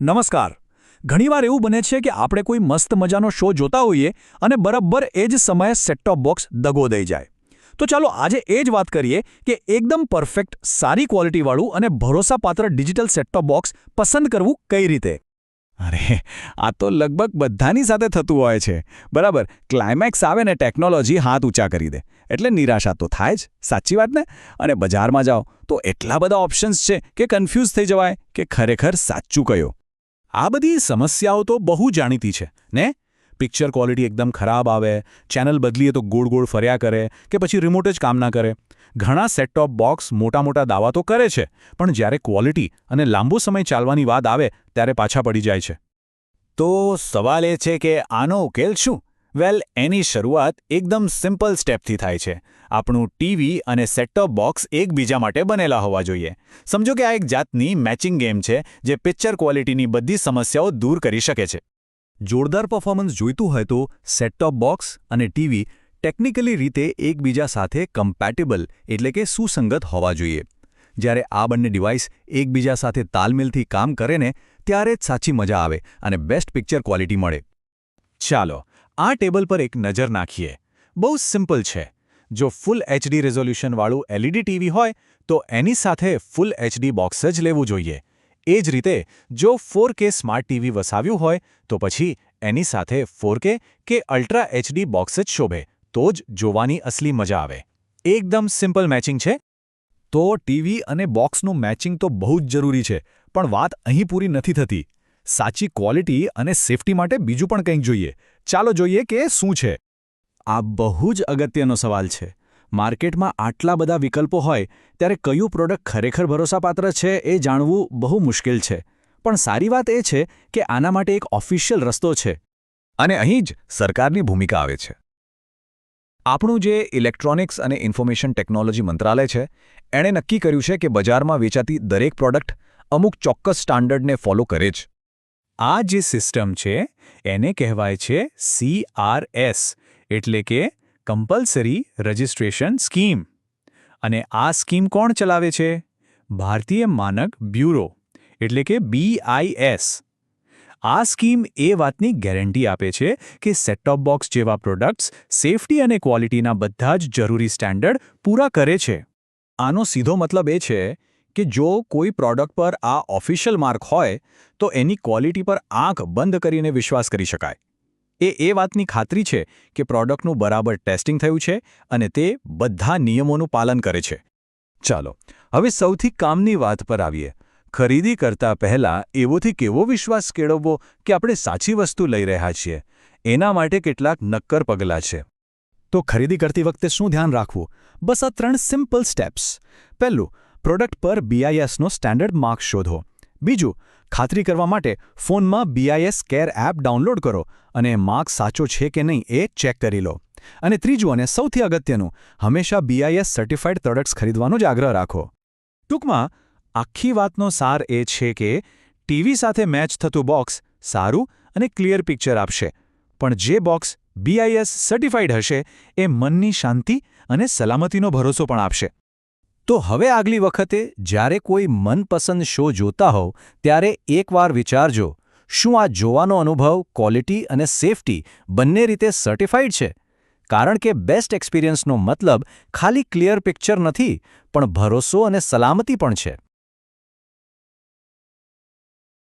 નમસ્કાર. ઘણીવાર એવું બને છે કે આપણે કોઈ મસ્ત મજાનો શો જોતા હોઈએ અને બરાબર એ જ સમયે સેટ-ટોપ બોક્સ દગો દઈ જાય. તો ચાલો આજે એ જ વાત કરીએ કે એકદમ પરફેક્ટ, સારી ક્વોલિટીવાળું અને ભરોસાપાત્ર ડિજિટલ સેટ-ટોપ બોક્સ પસંદ કરવું કઈ રીતે. અરે આ તો લગભગ બધાની સાથે થતું હોય છે. બરાબર, ક્લાઇમેક્સ આવે ને ટેકનોલોજી હાથ ઊંચા કરી દે એટલે નિરાશા તો થાય જ, સાચી વાત ને. અને બજારમાં જાઓ તો એટલા બધા ઓપ્શન્સ છે કે કન્ફ્યુઝ થઈ જવાય કે ખરેખર સાચું કયો. આ બધી સમસ્યાઓ તો બહુ જાણીતી છે ને. પિક્ચર ક્વોલિટી એકદમ ખરાબ આવે, ચેનલ બદલીએ તો ગોળ ગોળ ફર્યા કરે કે પછી રિમોટ જ કામ ના કરે. ઘણા સેટ-ટોપ બોક્સ મોટા મોટા દાવા તો કરે છે, પણ જ્યારે ક્વોલિટી અને લાંબો સમય ચાલવાની વાત આવે ત્યારે પાછા પડી જાય છે. તો સવાલ એ છે કે આનો ઉકેલ શું? વેલ, એની શરૂઆત એકદમ સિમ્પલ સ્ટેપથી થાય છે. આપણું ટીવી અને સેટ-ટોપ બોક્સ એકબીજા માટે બનેલા હોવા જોઈએ. સમજો કે આ એક જાતની મેચિંગ ગેમ છે જે પિક્ચર ક્વોલિટીની બધી સમસ્યાઓ દૂર કરી શકે છે. જોરદાર પરફોર્મન્સ જોઈતું હોય તો સેટ-ટોપ બોક્સ અને ટીવી ટેકનિકલી રીતે એકબીજા સાથે કમ્પેટિબલ એટલે કે સુસંગત હોવા જોઈએ. જ્યારે આ બંને ડિવાઇસ એકબીજા સાથે તાલમેલથી કામ કરે ને ત્યારે જ સાચી મજા આવે અને બેસ્ટ પિક્ચર ક્વોલિટી મળે. ચાલો આ ટેબલ પર એક નજર નાખીએ. બહુ સિમ્પલ છે. જો ફૂલ એચડી રેઝોલ્યુશનવાળું એલઈડી ટીવી હોય તો એની સાથે ફૂલ એચડી બોક્સ જ લેવું જોઈએ. એ જ રીતે જો 4K સ્માર્ટ ટીવી વસાવ્યું હોય તો પછી એની સાથે 4K કે અલ્ટ્રા એચડી બોક્સ જ શોભે, તો જ જોવાની અસલી મજા આવે. એકદમ સિમ્પલ મેચિંગ છે. તો ટીવી અને બોક્સનું મેચિંગ તો બહુ જ જરૂરી છે, પણ વાત અહીં પૂરી નથી થતી. સાચી ક્વોલિટી અને સેફટી માટે બીજું પણ કંઈક જોઈએ. ચાલો જોઈએ કે શું છે. આ બહુ જ અગત્યનો સવાલ છે. માર્કેટમાં આટલા બધા વિકલ્પો હોય ત્યારે કયું પ્રોડક્ટ ખરેખર ભરોસાપાત્ર છે એ જાણવું બહુ મુશ્કેલ છે. પણ સારી વાત એ છે કે આના માટે એક ઓફિશિયલ રસ્તો છે. અને અહીં જ સરકારની ભૂમિકા આવે છે. આપણું જે ઇલેક્ટ્રોનિક્સ અને ઇન્ફોર્મેશન ટેકનોલોજી મંત્રાલય છે, એણે નક્કી કર્યું છે કે બજારમાં વેચાતી દરેક પ્રોડક્ટ અમુક ચોક્કસ સ્ટાન્ડર્ડને ફોલો કરે જ. આ જે સિસ્ટમ છે એને કહેવાય છે CRS, એટલે કે કમ્પલ્સરી રજિસ્ટ્રેશન સ્કીમ. અને આ સ્કીમ કોણ ચલાવે છે? ભારતીય માનક બ્યુરો, એટલે કે BIS. આ સ્કીમ એ વાતની ગેરંટી આપે છે કે સેટ-ટોપ બોક્સ જેવા પ્રોડક્ટ્સ સેફટી અને ક્વોલિટીના બધા જ જરૂરી સ્ટેન્ડર્ડ પૂરા કરે છે. આનો સીધો મતલબ એ છે કે જો કોઈ પ્રોડક્ટ પર આ ઓફિશિયલ માર્ક હોય તો એની ક્વોલિટી પર આંખ બંધ કરીને વિશ્વાસ કરી શકાય. એ વાતની ખાતરી છે કે પ્રોડક્ટનું બરાબર ટેસ્ટિંગ થયું છે અને તે બધા નિયમોનું પાલન કરે છે. ચાલો હવે સૌથી કામની વાત પર આવીએ. ખરીદી કરતા પહેલાં એવોથી કેવો વિશ્વાસ કેળવવો કે આપણે સાચી વસ્તુ લઈ રહ્યા છીએ. એના માટે કેટલાક નક્કર પગલાં છે. તો ખરીદી કરતી વખતે શું ધ્યાન રાખવું? બસ આ 3 સિમ્પલ સ્ટેપ્સ. પહેલું, પ્રોડક્ટ પર BISનો સ્ટેન્ડર્ડ માર્ક શોધો. બીજું, ખાતરી કરવા માટે ફોનમાં BIS કેર એપ ડાઉનલોડ કરો અને માર્ક સાચો છે કે નહીં એ ચેક કરી લો. અને ત્રીજું અને સૌથી અગત્યનું, હંમેશા BIS સર્ટિફાઈડ પ્રોડક્ટ્સ ખરીદવાનો જ આગ્રહ રાખો. ટૂંકમાં આખી વાતનો સાર એ છે કે ટીવી સાથે મેચ થતું બોક્સ સારું અને ક્લિયર પિક્ચર આપશે, પણ જે બોક્સ BIS સર્ટિફાઈડ હશે એ મનની શાંતિ અને સલામતીનો ભરોસો પણ આપશે. તો હવે આગલી વખતે જ્યારે કોઈ મનપસંદ શો જોતા હોવ ત્યારે એકવાર વિચારજો, શું આ જોવાનો અનુભવ, ક્વોલિટી અને સેફટી બંને રીતે સર્ટિફાઈડ છે? કારણ કે બેસ્ટ એક્સપિરિયન્સનો મતલબ ખાલી ક્લિયર પિક્ચર નથી, પણ ભરોસો અને સલામતી પણ છે.